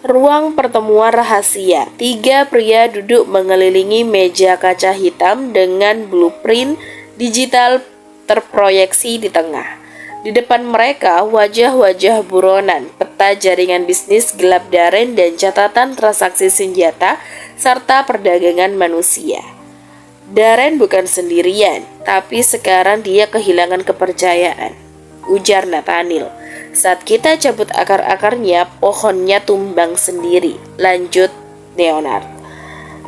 Ruang pertemuan rahasia. 3 pria duduk mengelilingi meja kaca hitam dengan blueprint digital terproyeksi di tengah. Di depan mereka, wajah-wajah buronan, peta jaringan bisnis gelap Darren dan catatan transaksi senjata serta perdagangan manusia. Darren bukan sendirian, tapi sekarang dia kehilangan kepercayaan, ujar Nathaniel. Saat kita cabut akar-akarnya, pohonnya tumbang sendiri, lanjut Leonard.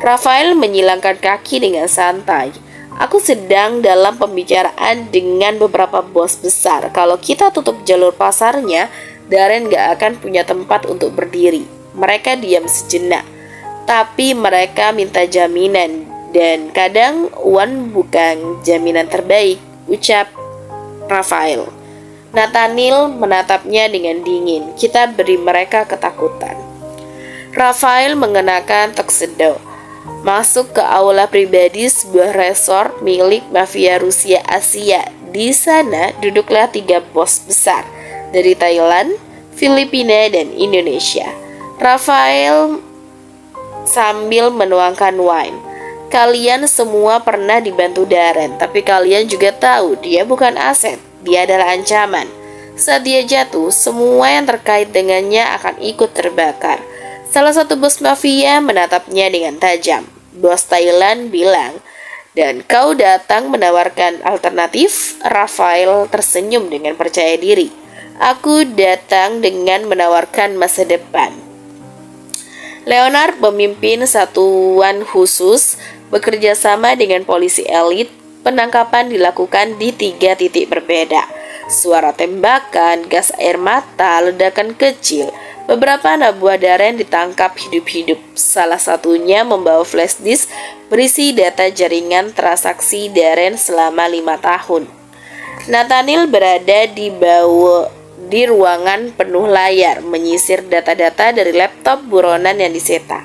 Rafael menyilangkan kaki dengan santai. Aku sedang dalam pembicaraan dengan beberapa bos besar. Kalau kita tutup jalur pasarnya, Darren gak akan punya tempat untuk berdiri. Mereka diam sejenak, tapi mereka minta jaminan. Dan kadang uang bukan jaminan terbaik, ucap Rafael. Nathaniel menatapnya dengan dingin. Kita beri mereka ketakutan. Rafael mengenakan tuxedo, masuk ke aula pribadi sebuah resort milik mafia Rusia Asia. Di sana duduklah 3 bos besar dari Thailand, Filipina, dan Indonesia. Rafael sambil menuangkan wine. Kalian semua pernah dibantu Darren, tapi kalian juga tahu dia bukan aset. Dia adalah ancaman. Saat dia jatuh, semua yang terkait dengannya akan ikut terbakar. Salah satu bos mafia menatapnya dengan tajam. Bos Thailand bilang, dan kau datang menawarkan alternatif? Rafael tersenyum dengan percaya diri. Aku datang dengan menawarkan masa depan. Leonard memimpin satuan khusus bekerja sama dengan polisi elit. Penangkapan dilakukan di 3 titik berbeda. Suara tembakan, gas air mata, ledakan kecil. Beberapa anak buah Darren ditangkap hidup-hidup. Salah satunya membawa flash disk berisi data jaringan transaksi Darren selama 5 tahun. Nathaniel berada di ruangan penuh layar, menyisir data-data dari laptop buronan yang diseta.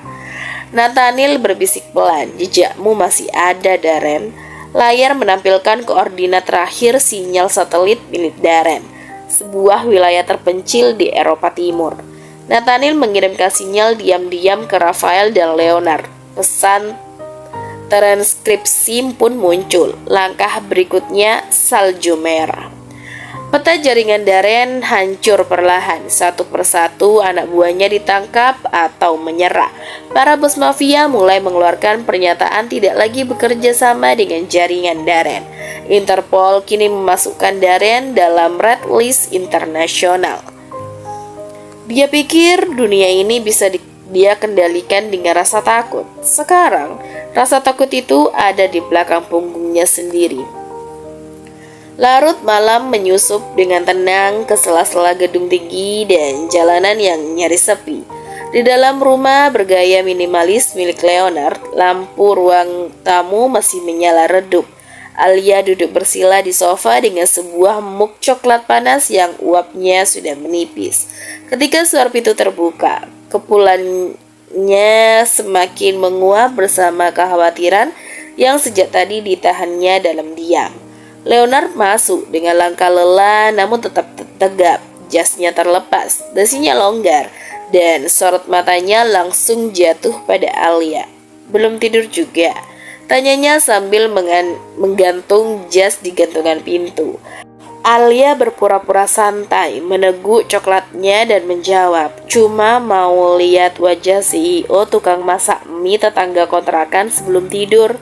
Nathaniel berbisik pelan, jejakmu masih ada, Darren. Layar menampilkan koordinat terakhir sinyal satelit milik Darren, sebuah wilayah terpencil di Eropa Timur. Nathaniel mengirimkan sinyal diam-diam ke Rafael dan Leonard. Pesan transkripsi pun muncul. Langkah berikutnya, salju merah. Peta jaringan Darren hancur perlahan. Satu persatu anak buahnya ditangkap atau menyerah. Para bos mafia mulai mengeluarkan pernyataan tidak lagi bekerja sama dengan jaringan Darren. Interpol kini memasukkan Darren dalam red list internasional. Dia pikir dunia ini bisa dia kendalikan dengan rasa takut. Sekarang, rasa takut itu ada di belakang punggungnya sendiri. Larut malam menyusup dengan tenang ke sela-sela gedung tinggi dan jalanan yang nyaris sepi. Di dalam rumah bergaya minimalis milik Leonard, lampu ruang tamu masih menyala redup. Alia duduk bersila di sofa dengan sebuah mug coklat panas yang uapnya sudah menipis. Ketika suara pintu terbuka, kepulannya semakin menguap bersama kekhawatiran yang sejak tadi ditahannya dalam diam. Leonard masuk dengan langkah lelah namun tetap tegap. Jasnya terlepas, dasinya longgar, dan sorot matanya langsung jatuh pada Alia. Belum tidur juga, tanyanya sambil menggantung jas di gantungan pintu. Alia berpura-pura santai, meneguk coklatnya dan menjawab, cuma mau lihat wajah CEO tukang masak mie tetangga kontrakan sebelum tidur.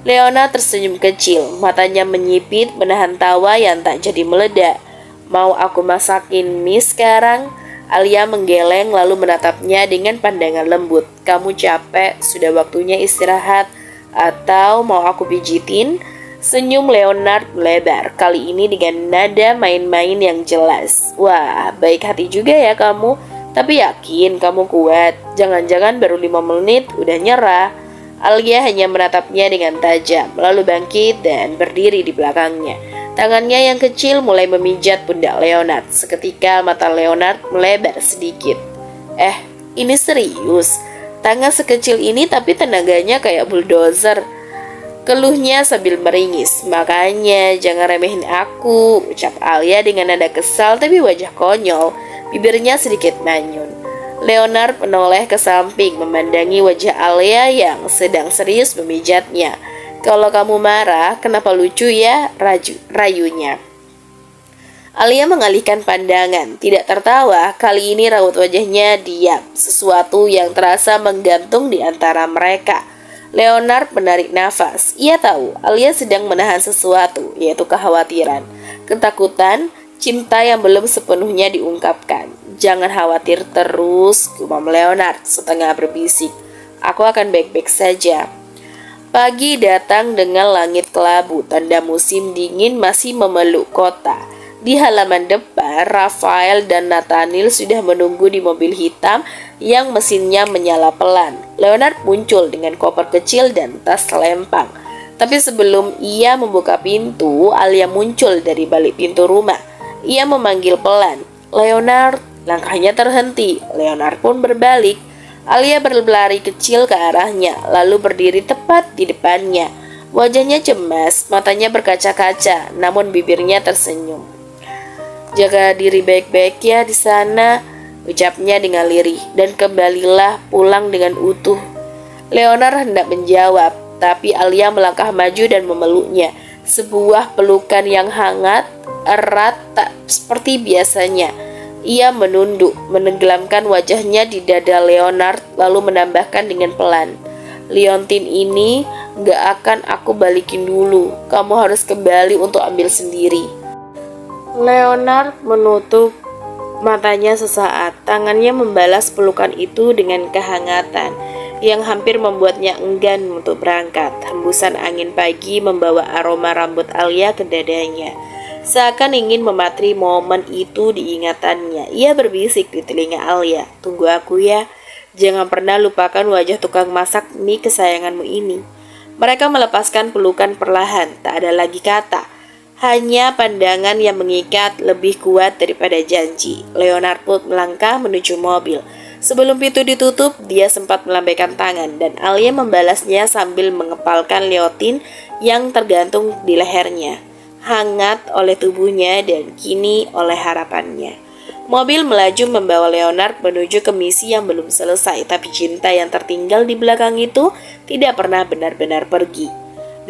Leona tersenyum kecil, matanya menyipit menahan tawa yang tak jadi meledak. Mau aku masakin mie sekarang? Alia menggeleng lalu menatapnya dengan pandangan lembut. Kamu capek, sudah waktunya istirahat. Atau mau aku pijitin? Senyum Leonard melebar, kali ini dengan nada main-main yang jelas. Wah, baik hati juga ya kamu. Tapi yakin kamu kuat. Jangan-jangan baru 5 menit udah nyerah. Alia hanya menatapnya dengan tajam, lalu bangkit dan berdiri di belakangnya. Tangannya yang kecil mulai memijat pundak Leonard. Seketika mata Leonard melebar sedikit. Ini serius? Tangan sekecil ini tapi tenaganya kayak bulldozer. Keluhnya sambil meringis. Makanya jangan remehin aku, ucap Alia dengan nada kesal tapi wajah konyol. Bibirnya sedikit manyun. Leonard menoleh ke samping memandangi wajah Alia yang sedang serius memijatnya. "Kalau kamu marah, kenapa lucu ya?" rayunya. Alia mengalihkan pandangan, tidak tertawa. Kali ini raut wajahnya diam, sesuatu yang terasa menggantung di antara mereka. Leonard menarik nafas. Ia tahu Alia sedang menahan sesuatu, yaitu kekhawatiran, ketakutan, cinta yang belum sepenuhnya diungkapkan. "Jangan khawatir terus," gumam Leonard setengah berbisik. "Aku akan baik-baik saja." Pagi datang dengan langit kelabu, tanda musim dingin masih memeluk kota. Di halaman depan, Rafael dan Nathaniel sudah menunggu di mobil hitam yang mesinnya menyala pelan. Leonard muncul dengan koper kecil dan tas selempang. Tapi sebelum ia membuka pintu, Alia muncul dari balik pintu rumah. Ia memanggil pelan, "Leonard." Langkahnya terhenti. Leonard pun berbalik. Alia berlari kecil ke arahnya, lalu berdiri tepat di depannya. Wajahnya cemas, matanya berkaca-kaca, namun bibirnya tersenyum. "Jaga diri baik-baik ya di sana," ucapnya dengan lirih, "dan kembalilah pulang dengan utuh." Leonard hendak menjawab, tapi Alia melangkah maju dan memeluknya. Sebuah pelukan yang hangat, erat, tak seperti biasanya. Ia menunduk, menenggelamkan wajahnya di dada Leonard, lalu menambahkan dengan pelan, "Liontin ini gak akan aku balikin dulu. Kamu harus kembali untuk ambil sendiri." Leonard menutup matanya sesaat. Tangannya membalas pelukan itu dengan kehangatan yang hampir membuatnya enggan untuk berangkat. Hembusan angin pagi membawa aroma rambut Alia ke dadanya. Seakan ingin mematri momen itu di ingatannya. Ia berbisik di telinga Alia, "Tunggu aku ya. Jangan pernah lupakan wajah tukang masak mie kesayanganmu ini." Mereka melepaskan pelukan perlahan. Tak ada lagi kata, hanya pandangan yang mengikat lebih kuat daripada janji. Leonard pun melangkah menuju mobil. Sebelum pintu ditutup, dia sempat melambaikan tangan dan Alia membalasnya sambil mengepalkan liontin yang tergantung di lehernya. Hangat oleh tubuhnya dan kini oleh harapannya. Mobil melaju membawa Leonard menuju ke misi yang belum selesai, tapi cinta yang tertinggal di belakang itu tidak pernah benar-benar pergi.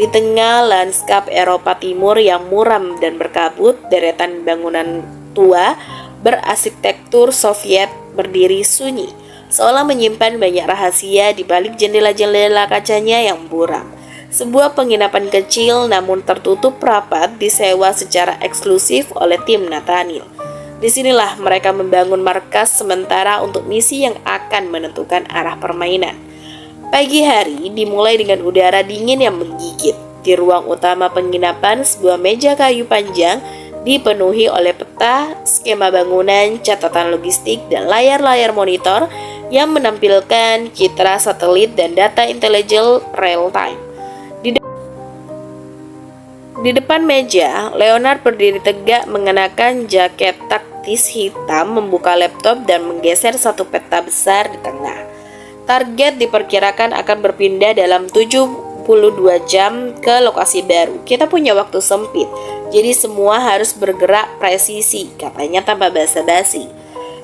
Di tengah lanskap Eropa Timur yang muram dan berkabut, deretan bangunan tua berarsitektur Soviet berdiri sunyi, seolah menyimpan banyak rahasia di balik jendela-jendela kacanya yang buram. Sebuah penginapan kecil namun tertutup rapat disewa secara eksklusif oleh tim Nathaniel. Disinilah mereka membangun markas sementara untuk misi yang akan menentukan arah permainan. Pagi hari dimulai dengan udara dingin yang menggigit. Di ruang utama penginapan, sebuah meja kayu panjang dipenuhi oleh peta, skema bangunan, catatan logistik, dan layar-layar monitor yang menampilkan citra satelit dan data intelijen real time. Di depan meja, Leonard berdiri tegak mengenakan jaket taktis hitam, membuka laptop dan menggeser satu peta besar di tengah. Target diperkirakan akan berpindah dalam 72 jam ke lokasi baru. "Kita punya waktu sempit, jadi semua harus bergerak presisi," katanya tanpa basa-basi.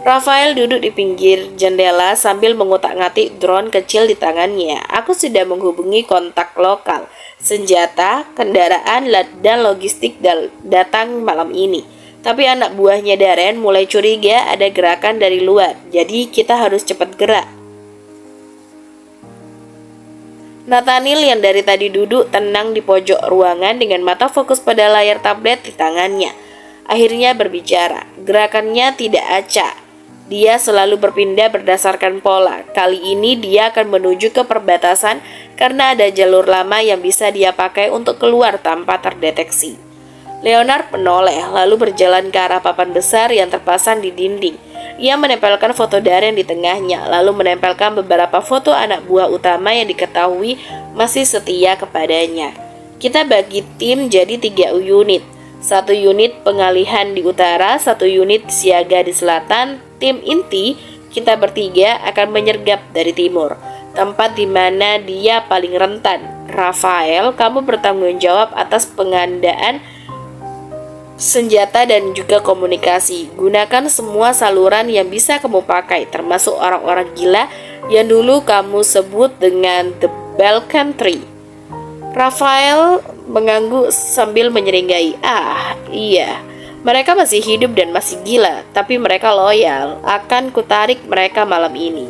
Rafael duduk di pinggir jendela sambil mengutak-ngatik drone kecil di tangannya. "Aku sudah menghubungi kontak lokal. Senjata, kendaraan, dan logistik datang malam ini. Tapi anak buahnya Darren mulai curiga ada gerakan dari luar, jadi kita harus cepat gerak." Nathaniel yang dari tadi duduk tenang di pojok ruangan dengan mata fokus pada layar tablet di tangannya, akhirnya berbicara. Gerakannya tidak acak. Dia selalu berpindah berdasarkan pola. Kali ini dia akan menuju ke perbatasan karena ada jalur lama yang bisa dia pakai untuk keluar tanpa terdeteksi. Leonard menoleh lalu berjalan ke arah papan besar yang terpasang di dinding. Ia menempelkan foto Darren di tengahnya, lalu menempelkan beberapa foto anak buah utama yang diketahui masih setia kepadanya. "Kita bagi tim jadi 3 unit. 1 unit pengalihan di utara, 1 unit siaga di selatan. Tim inti, kita bertiga akan menyergap dari timur, tempat di mana dia paling rentan. Rafael, kamu bertanggung jawab atas senjata dan juga komunikasi. Gunakan semua saluran yang bisa kamu pakai, termasuk orang-orang gila yang dulu kamu sebut dengan The Balkan Tree. Rafael mengangguk sambil menyeringai. Iya, mereka masih hidup dan masih gila, tapi mereka loyal. Akan kutarik mereka malam ini.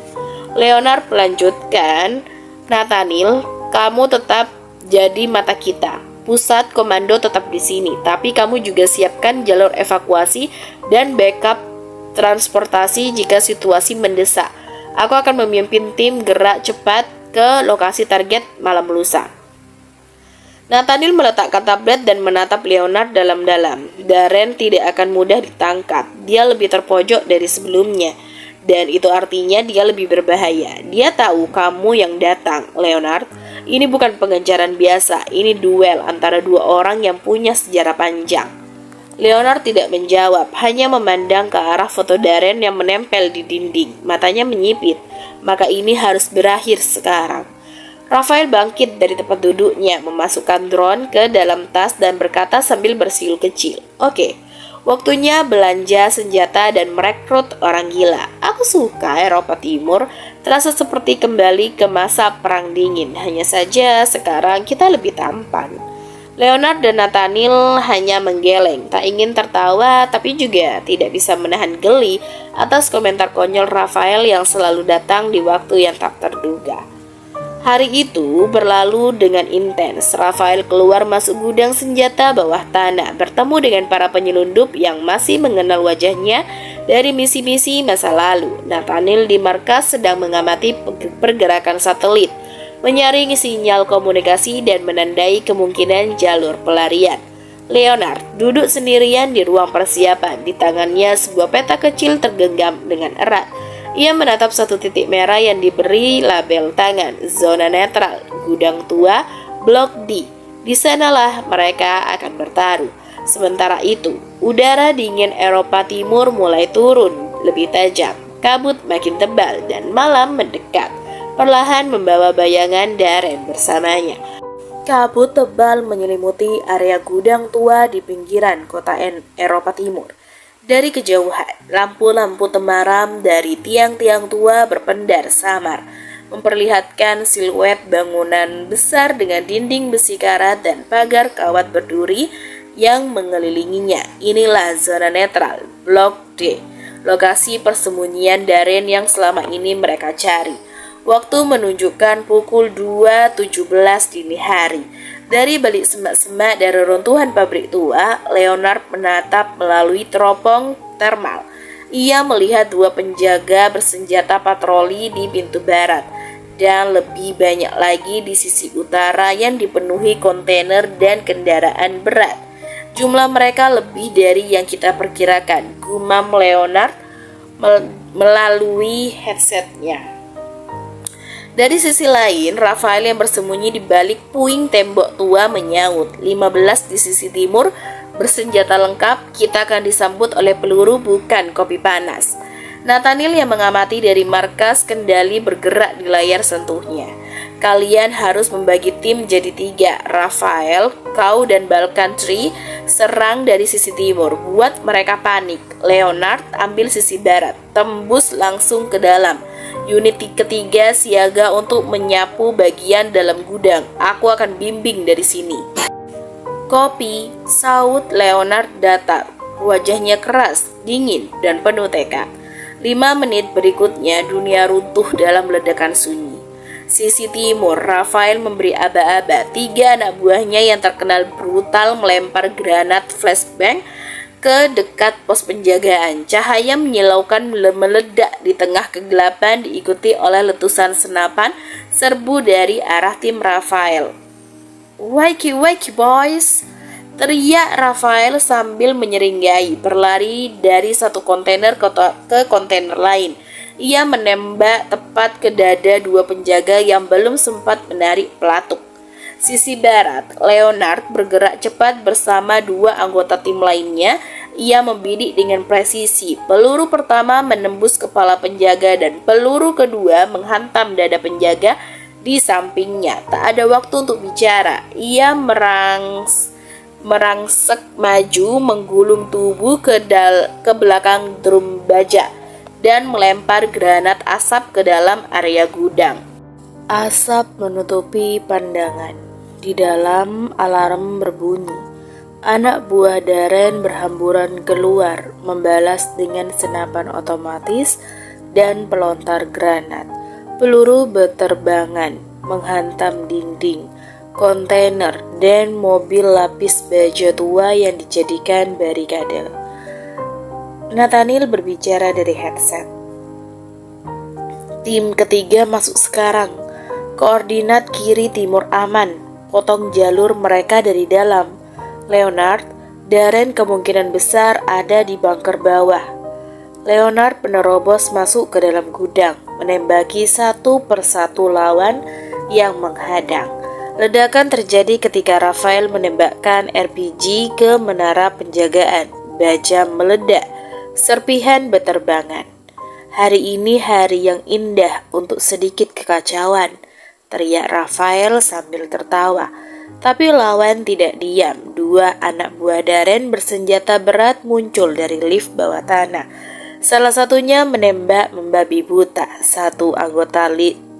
Leonard melanjutkan, Nathaniel, kamu tetap jadi mata kita. Pusat komando tetap di sini, tapi kamu juga siapkan jalur evakuasi dan backup transportasi jika situasi mendesak. Aku akan memimpin tim gerak cepat ke lokasi target malam lusa. Nathaniel meletakkan tablet dan menatap Leonard dalam-dalam. Darren tidak akan mudah ditangkap. Dia lebih terpojok dari sebelumnya. Dan itu artinya dia lebih berbahaya. Dia tahu kamu yang datang, Leonard. Ini bukan pengejaran biasa. Ini duel antara dua orang yang punya sejarah panjang. Leonard tidak menjawab, hanya memandang ke arah foto Darren yang menempel di dinding. Matanya menyipit. Maka ini harus berakhir sekarang. Rafael bangkit dari tempat duduknya, memasukkan drone ke dalam tas dan berkata sambil bersiul kecil. Oke, waktunya belanja senjata dan merekrut orang gila. Aku suka Eropa Timur, terasa seperti kembali ke masa perang dingin. Hanya saja sekarang kita lebih tampan. Leonard dan Nathaniel hanya menggeleng, tak ingin tertawa tapi juga tidak bisa menahan geli atas komentar konyol Rafael yang selalu datang di waktu yang tak terduga. Hari itu berlalu dengan intens. Rafael keluar masuk gudang senjata bawah tanah, bertemu dengan para penyelundup yang masih mengenal wajahnya dari misi-misi masa lalu. Nathaniel di markas sedang mengamati pergerakan satelit, menyaring sinyal komunikasi dan menandai kemungkinan jalur pelarian. Leonard duduk sendirian di ruang persiapan, di tangannya sebuah peta kecil tergenggam dengan erat. Ia menatap satu titik merah yang diberi label tangan, zona netral, gudang tua, blok D. Di sanalah mereka akan bertaruh. Sementara itu, udara dingin Eropa Timur mulai turun lebih tajam. Kabut makin tebal dan malam mendekat, perlahan membawa bayangan Darren bersamanya. Kabut tebal menyelimuti area gudang tua di pinggiran kota Eropa Timur. Dari kejauhan, lampu-lampu temaram dari tiang-tiang tua berpendar samar, memperlihatkan siluet bangunan besar dengan dinding besi karat dan pagar kawat berduri yang mengelilinginya. Inilah zona netral, Blok D, lokasi persembunyian Darren yang selama ini mereka cari. Waktu menunjukkan pukul 2.17 dini hari. Dari balik semak-semak dari runtuhan pabrik tua, Leonard menatap melalui teropong termal. Ia melihat dua penjaga bersenjata patroli di pintu barat, dan lebih banyak lagi di sisi utara yang dipenuhi kontainer dan kendaraan berat. Jumlah mereka lebih dari yang kita perkirakan, gumam Leonard melalui headsetnya. Dari sisi lain, Rafael yang bersembunyi di balik puing tembok tua menyaut. 15 di sisi timur, bersenjata lengkap, kita akan disambut oleh peluru bukan kopi panas. Nathaniel yang mengamati dari markas kendali bergerak di layar sentuhnya. Kalian harus membagi tim jadi 3. Rafael, kau dan Balkan Tree serang dari sisi timur, buat mereka panik. Leonard ambil sisi barat, tembus langsung ke dalam. Unit ketiga siaga untuk menyapu bagian dalam gudang. Aku akan bimbing dari sini. Kopi, saut Leonard datar. Wajahnya keras, dingin, dan penuh tekad. 5 menit berikutnya dunia runtuh dalam ledakan sunyi. Sisi timur, Rafael memberi aba-aba. 3 anak buahnya yang terkenal brutal melempar granat flashbang ke dekat pos penjagaan. Cahaya menyilaukan meledak di tengah kegelapan, diikuti oleh letusan senapan serbu dari arah tim Rafael. Wakey boys, teriak Rafael sambil menyeringai, berlari dari satu kontainer ke kontainer lain. Ia menembak tepat ke dada 2 penjaga yang belum sempat menarik pelatuk. Sisi barat, Leonard bergerak cepat bersama 2 anggota tim lainnya. Ia membidik dengan presisi. Peluru pertama menembus kepala penjaga dan peluru kedua menghantam dada penjaga di sampingnya. Tak ada waktu untuk bicara. Ia merangsek maju, menggulung tubuh ke belakang drum baja, dan melempar granat asap ke dalam area gudang. Asap menutupi pandangan. Di dalam, alarm berbunyi. Anak buah Darren berhamburan keluar, membalas dengan senapan otomatis dan pelontar granat. Peluru berterbangan, menghantam dinding, kontainer, dan mobil lapis baja tua yang dijadikan barikade. Nathaniel berbicara dari headset. Tim ketiga masuk sekarang. Koordinat kiri timur aman. Potong jalur mereka dari dalam. Leonard, Darren kemungkinan besar ada di bunker bawah. Leonard menerobos masuk ke dalam gudang, menembaki satu persatu lawan yang menghadang. Ledakan terjadi ketika Rafael menembakkan RPG ke menara penjagaan. Baja meledak, serpihan berterbangan. Hari ini hari yang indah untuk sedikit kekacauan, teriak Rafael sambil tertawa. Tapi lawan tidak diam. Dua anak buah Darren bersenjata berat muncul dari lift bawah tanah. Salah satunya menembak membabi buta. Satu anggota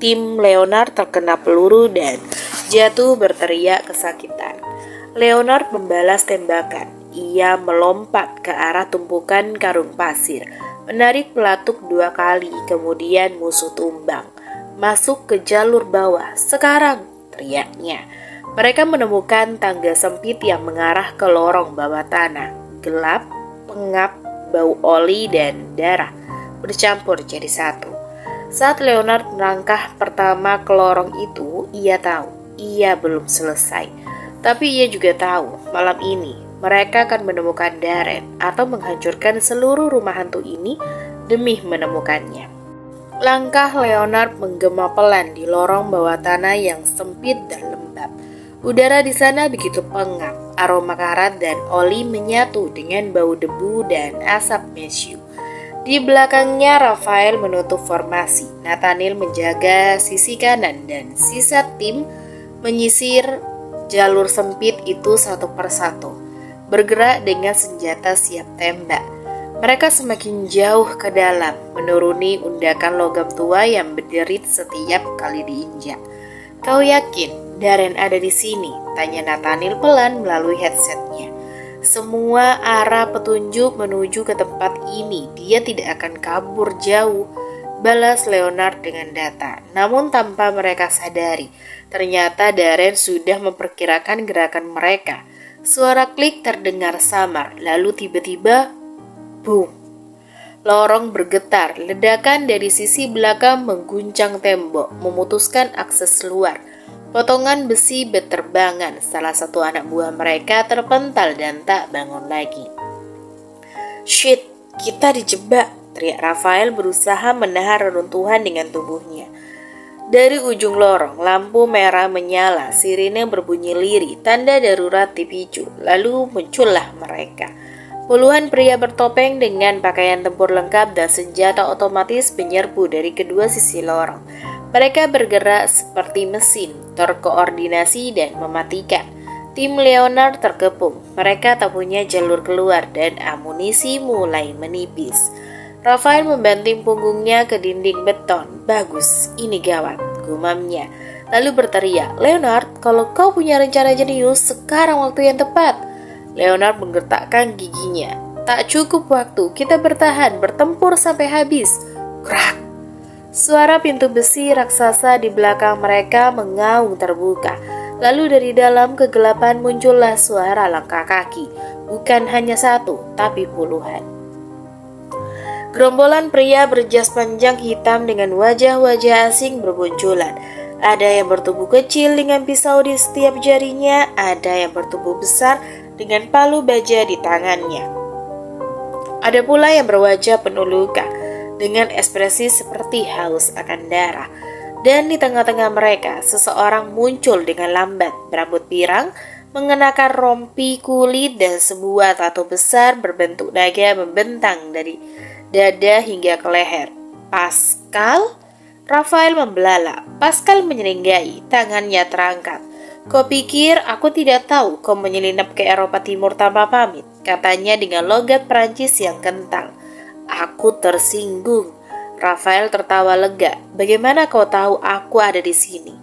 tim Leonard terkena peluru dan jatuh berteriak kesakitan. Leonard membalas tembakan. Ia melompat ke arah tumpukan karung pasir, menarik pelatuk 2 kali, kemudian musuh tumbang. Masuk ke jalur bawah, sekarang, teriaknya. Mereka menemukan tangga sempit yang mengarah ke lorong bawah tanah. Gelap, pengap, bau oli dan darah bercampur jadi satu. Saat Leonard melangkah pertama ke lorong itu, ia tahu ia belum selesai. Tapi ia juga tahu malam ini mereka akan menemukan Darren atau menghancurkan seluruh rumah hantu ini demi menemukannya. Langkah Leonard menggema pelan di lorong bawah tanah yang sempit dan lembab. Udara di sana begitu pengap, aroma karat dan oli menyatu dengan bau debu dan asap mesyu. Di belakangnya Rafael menutup formasi, Nathaniel menjaga sisi kanan dan sisa tim menyisir jalur sempit itu satu persatu, bergerak dengan senjata siap tembak. Mereka semakin jauh ke dalam, menuruni undakan logam tua yang berderit setiap kali diinjak. "Kau yakin Darren ada di sini?" tanya Nathaniel pelan melalui headsetnya. "Semua arah petunjuk menuju ke tempat ini. Dia tidak akan kabur jauh," balas Leonard dengan data. Namun tanpa mereka sadari, ternyata Darren sudah memperkirakan gerakan mereka. Suara klik terdengar samar, lalu tiba-tiba, boom. Lorong bergetar, ledakan dari sisi belakang mengguncang tembok, memutuskan akses luar. Potongan besi berterbangan, salah satu anak buah mereka terpental dan tak bangun lagi. "Shit, kita dijebak," teriak Rafael berusaha menahan reruntuhan dengan tubuhnya. Dari ujung lorong, lampu merah menyala, sirine berbunyi lirih, tanda darurat dipicu. Lalu muncullah mereka. Puluhan pria bertopeng dengan pakaian tempur lengkap dan senjata otomatis menyerbu dari kedua sisi lorong. Mereka bergerak seperti mesin, terkoordinasi dan mematikan. Tim Leonard terkepung, mereka tak punya jalur keluar dan amunisi mulai menipis. Rafael membanting punggungnya ke dinding beton. "Bagus, ini gawat," gumamnya. Lalu berteriak, "Leonard, kalau kau punya rencana jenius, sekarang waktu yang tepat." Leonard menggertakkan giginya. "Tak cukup waktu, kita bertempur sampai habis." Krak! Suara pintu besi raksasa di belakang mereka mengaung terbuka. Lalu dari dalam kegelapan muncullah suara langkah kaki. Bukan hanya satu, tapi puluhan. Gerombolan pria berjas panjang hitam dengan wajah-wajah asing bermunculan. Ada yang bertubuh kecil dengan pisau di setiap jarinya, ada yang bertubuh besar dengan palu baja di tangannya. Ada pula yang berwajah penuh luka, dengan ekspresi seperti haus akan darah. Dan di tengah-tengah mereka, seseorang muncul dengan lambat, berambut pirang, mengenakan rompi kulit dan sebuah tato besar berbentuk naga membentang dari dada hingga ke leher. "Pascal?" Rafael membelalak. Pascal menyeringai, tangannya terangkat. Kau pikir aku tidak tahu kau menyelinap ke Eropa Timur tanpa pamit? Katanya dengan logat Prancis yang kental. Aku tersinggung. Rafael tertawa lega. Bagaimana kau tahu aku ada di sini?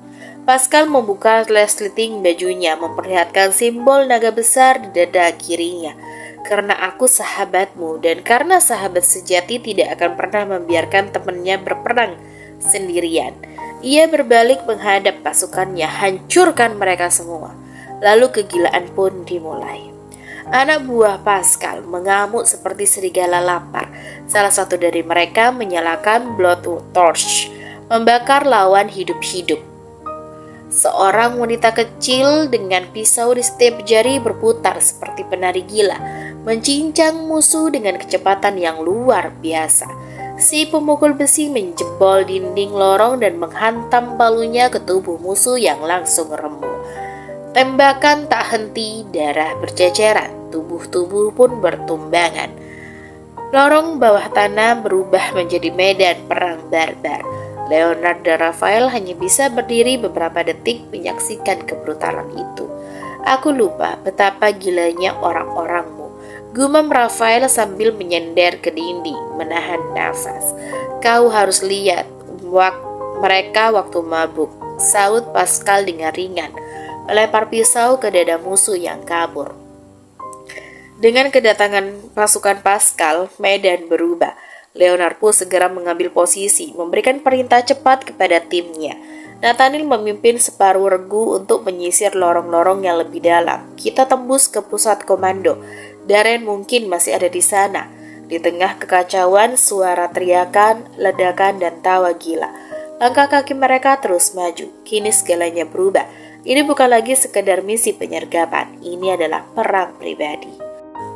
Pascal membuka resleting bajunya, memperlihatkan simbol naga besar di dada kirinya. Karena aku sahabatmu, dan karena sahabat sejati tidak akan pernah membiarkan temannya berperang sendirian. Ia berbalik menghadap pasukannya, hancurkan mereka semua. Lalu kegilaan pun dimulai. Anak buah Pascal mengamuk seperti serigala lapar. Salah satu dari mereka menyalakan blowtorch, membakar lawan hidup-hidup. Seorang wanita kecil dengan pisau di setiap jari berputar seperti penari gila, mencincang musuh dengan kecepatan yang luar biasa. Si pemukul besi menjebol dinding lorong dan menghantam palunya ke tubuh musuh yang langsung remuk. Tembakan tak henti, darah berceceran, tubuh-tubuh pun bertumbangan. Lorong bawah tanah berubah menjadi medan perang barbar. Leonard dan Rafael hanya bisa berdiri beberapa detik menyaksikan kebrutalan itu. Aku lupa betapa gilanya orang-orangmu, gumam Rafael sambil menyender ke dinding, menahan nafas. Kau harus lihat mereka waktu mabuk, saut Pascal dengan ringan, melempar pisau ke dada musuh yang kabur. Dengan kedatangan pasukan Pascal, medan berubah. Leonard pun segera mengambil posisi, memberikan perintah cepat kepada timnya. Nathaniel memimpin separuh regu untuk menyisir lorong-lorong yang lebih dalam. Kita tembus ke pusat komando. Darren mungkin masih ada di sana. Di tengah kekacauan, suara teriakan, ledakan, dan tawa gila. Langkah kaki mereka terus maju. Kini segalanya berubah. Ini bukan lagi sekedar misi penyergapan. Ini adalah perang pribadi.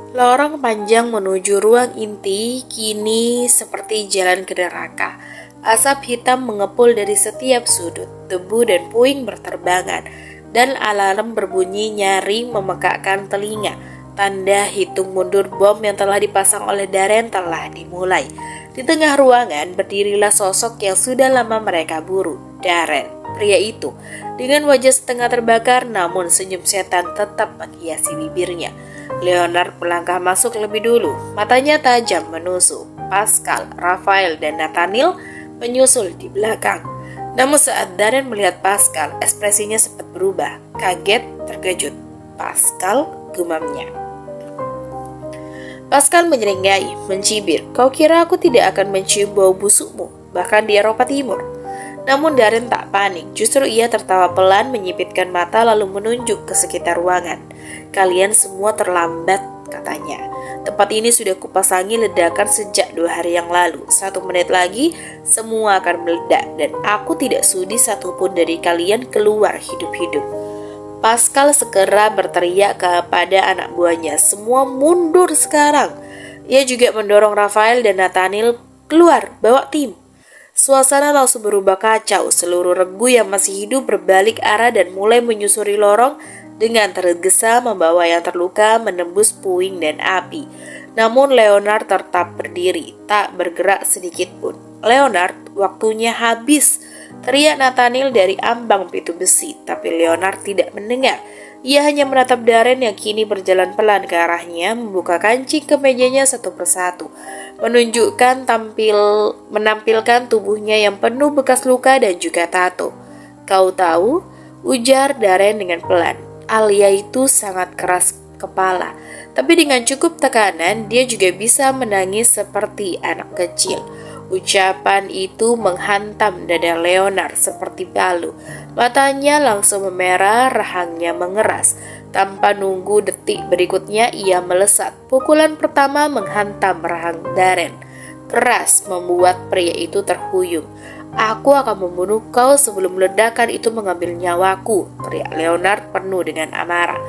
Lorong panjang menuju ruang inti kini seperti jalan ke neraka. Asap hitam mengepul dari setiap sudut, debu dan puing berterbangan, dan alarm berbunyi nyaring memekakkan telinga. Tanda hitung mundur bom yang telah dipasang oleh Darren telah dimulai. Di tengah ruangan berdirilah sosok yang sudah lama mereka buru, Darren. Pria itu, dengan wajah setengah terbakar namun senyum setan tetap menghiasi bibirnya. Leonard melangkah masuk lebih dulu, matanya tajam menusuk. Pascal, Rafael, dan Nathaniel menyusul di belakang. Namun saat Darren melihat Pascal, ekspresinya sempat berubah, kaget, terkejut. Pascal, gumamnya. Pascal menyeringai, mencibir. Kau kira aku tidak akan mencium bau busukmu, bahkan di Eropa Timur? Namun Darren tak panik, justru ia tertawa pelan, menyipitkan mata lalu menunjuk ke sekitar ruangan. Kalian semua terlambat, katanya. Tempat ini sudah kupasangi ledakan sejak 2 hari yang lalu. 1 menit lagi, semua akan meledak dan aku tidak sudi satupun dari kalian keluar hidup-hidup. Pascal segera berteriak kepada anak buahnya, semua mundur sekarang. Ia juga mendorong Rafael dan Nathaniel keluar, bawa tim. Suasana langsung berubah kacau, seluruh regu yang masih hidup berbalik arah dan mulai menyusuri lorong dengan tergesa membawa yang terluka menembus puing dan api. Namun Leonard tetap berdiri, tak bergerak sedikit pun. Leonard, waktunya habis, teriak Nathaniel dari ambang pintu besi, tapi Leonard tidak mendengar. Ia hanya menatap Darren yang kini berjalan pelan ke arahnya, membuka kancing kemejanya satu persatu, menampilkan tubuhnya yang penuh bekas luka dan juga tato. Kau tahu, ujar Darren dengan pelan. Alia itu sangat keras kepala, tapi dengan cukup tekanan dia juga bisa menangis seperti anak kecil. Ucapan itu menghantam dada Leonard seperti palu. Matanya langsung memerah, rahangnya mengeras. Tanpa nunggu detik berikutnya ia melesat. Pukulan pertama menghantam rahang Darren. Keras membuat pria itu terhuyung. Aku akan membunuh kau sebelum ledakan itu mengambil nyawaku, teriak Leonard penuh dengan amarah.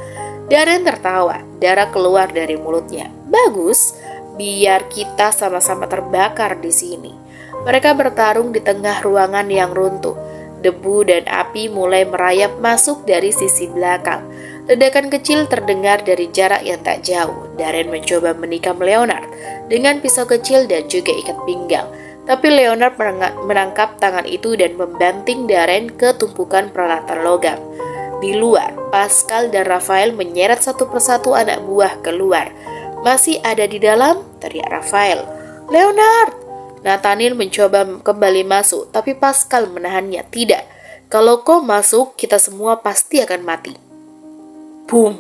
Darren tertawa, darah keluar dari mulutnya. Bagus, biar kita sama-sama terbakar di sini. Mereka bertarung di tengah ruangan yang runtuh. Debu dan api mulai merayap masuk dari sisi belakang. Ledakan kecil terdengar dari jarak yang tak jauh. Darren mencoba menikam Leonard dengan pisau kecil dan juga ikat pinggang. Tapi Leonard menangkap tangan itu dan membanting Darren ke tumpukan peralatan logam. Di luar, Pascal dan Rafael menyeret satu persatu anak buah keluar. "Masih ada di dalam?" teriak Rafael. "Leonard!" Nathaniel mencoba kembali masuk, tapi Pascal menahannya. "Tidak, kalau kau masuk, kita semua pasti akan mati." Boom!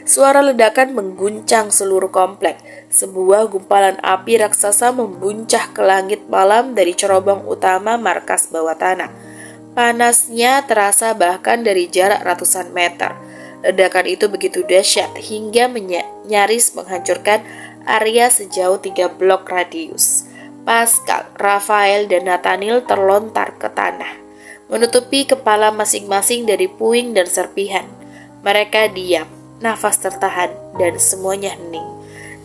Suara ledakan mengguncang seluruh komplek. Sebuah gumpalan api raksasa membuncah ke langit malam dari cerobong utama markas bawah tanah. Panasnya terasa bahkan dari jarak ratusan meter. Ledakan itu begitu dahsyat hingga nyaris menghancurkan area sejauh 3 blok radius. Pascal, Rafael, dan Nathaniel terlontar ke tanah, menutupi kepala masing-masing dari puing dan serpihan. Mereka diam, nafas tertahan, dan semuanya hening.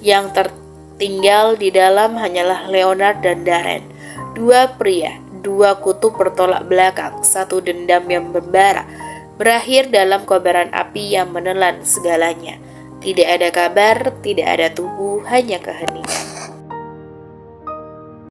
Yang tertinggal di dalam hanyalah Leonard dan Darren, dua pria, dua kutub bertolak belakang, satu dendam yang membara, berakhir dalam kobaran api yang menelan segalanya. Tidak ada kabar, tidak ada tubuh, hanya keheningan.